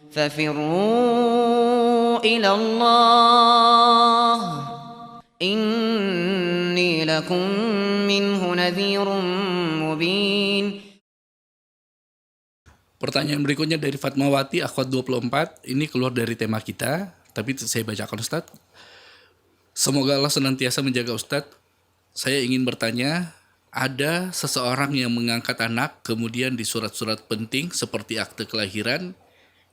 ففروا إلى الله إني لكم منه نذير مبين. Pertanyaan berikutnya dari Fatmawati, akhwat 24. Ini keluar dari tema kita, tapi saya bacakan Ustadz. Semoga Allah senantiasa menjaga Ustadz. Saya ingin bertanya, ada seseorang yang mengangkat anak, kemudian di surat-surat penting seperti akte kelahiran,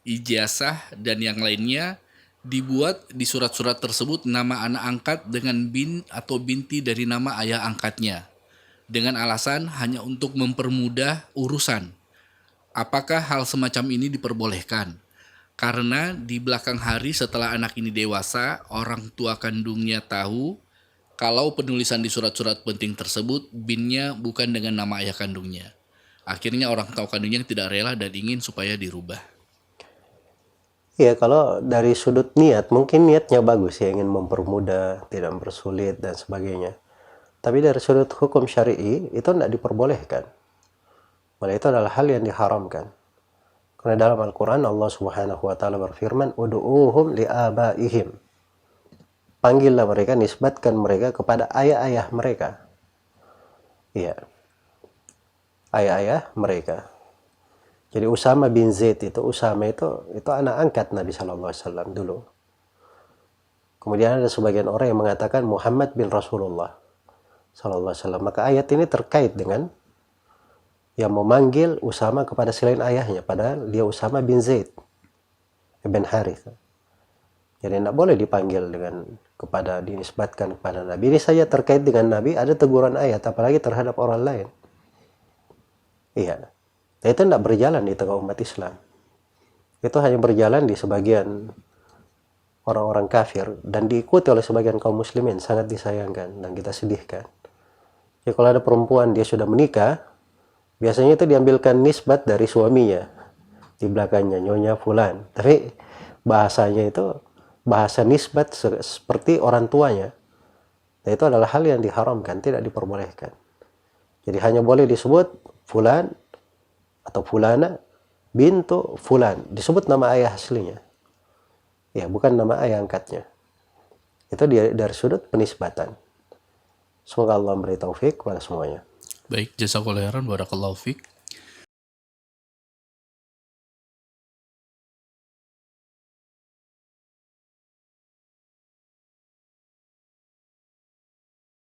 ijazah, dan yang lainnya, dibuat di surat-surat tersebut nama anak angkat dengan bin atau binti dari nama ayah angkatnya, dengan alasan hanya untuk mempermudah urusan. Apakah hal semacam ini diperbolehkan? Karena di belakang hari setelah anak ini dewasa, orang tua kandungnya tahu kalau penulisan di surat-surat penting tersebut binnya bukan dengan nama ayah kandungnya. Akhirnya orang tua kandungnya tidak rela dan ingin supaya dirubah. Ya, kalau dari sudut niat, mungkin niatnya bagus ya, ingin mempermudah, tidak mempersulit dan sebagainya. Tapi dari sudut hukum syar'i, itu tidak diperbolehkan. Malah itu adalah hal yang diharamkan. Karena dalam Al-Quran Allah Subhanahu wa Ta'ala berfirman, "Udu'uhum li'abaihim." Panggillah mereka, nisbatkan mereka kepada ayah-ayah mereka. Iya, ayah-ayah mereka. Jadi Usama bin Zaid Usama itu anak angkat Nabi Shallallahu Alaihi Wasallam dulu. Kemudian ada sebagian orang yang mengatakan Muhammad bin Rasulullah Shallallahu Alaihi Wasallam. Maka ayat ini terkait dengan yang memanggil Usama kepada selain ayahnya, padahal dia Usama bin Zaid bin Harith. Jadi tidak boleh dipanggil dinisbatkan kepada Nabi. Ini saja terkait dengan Nabi, ada teguran ayat, apalagi terhadap orang lain. Iya, dan itu tidak berjalan di tengah umat Islam. Itu hanya berjalan di sebagian orang-orang kafir dan diikuti oleh sebagian kaum muslimin. Sangat disayangkan dan kita sedihkan. Jadi kalau ada perempuan dia sudah menikah, biasanya itu diambilkan nisbat dari suaminya di belakangnya, nyonya fulan. Tapi bahasanya itu bahasa nisbat seperti orang tuanya. Dan itu adalah hal yang diharamkan, tidak diperbolehkan. Jadi hanya boleh disebut fulan atau fulana bintu fulan, disebut nama ayah aslinya. Ya, bukan nama ayah angkatnya. Itu dari sudut penisbatan. Semoga Allah memberi taufik kepada semuanya. Baik, jazakallahu khairan, barakallahu fiik.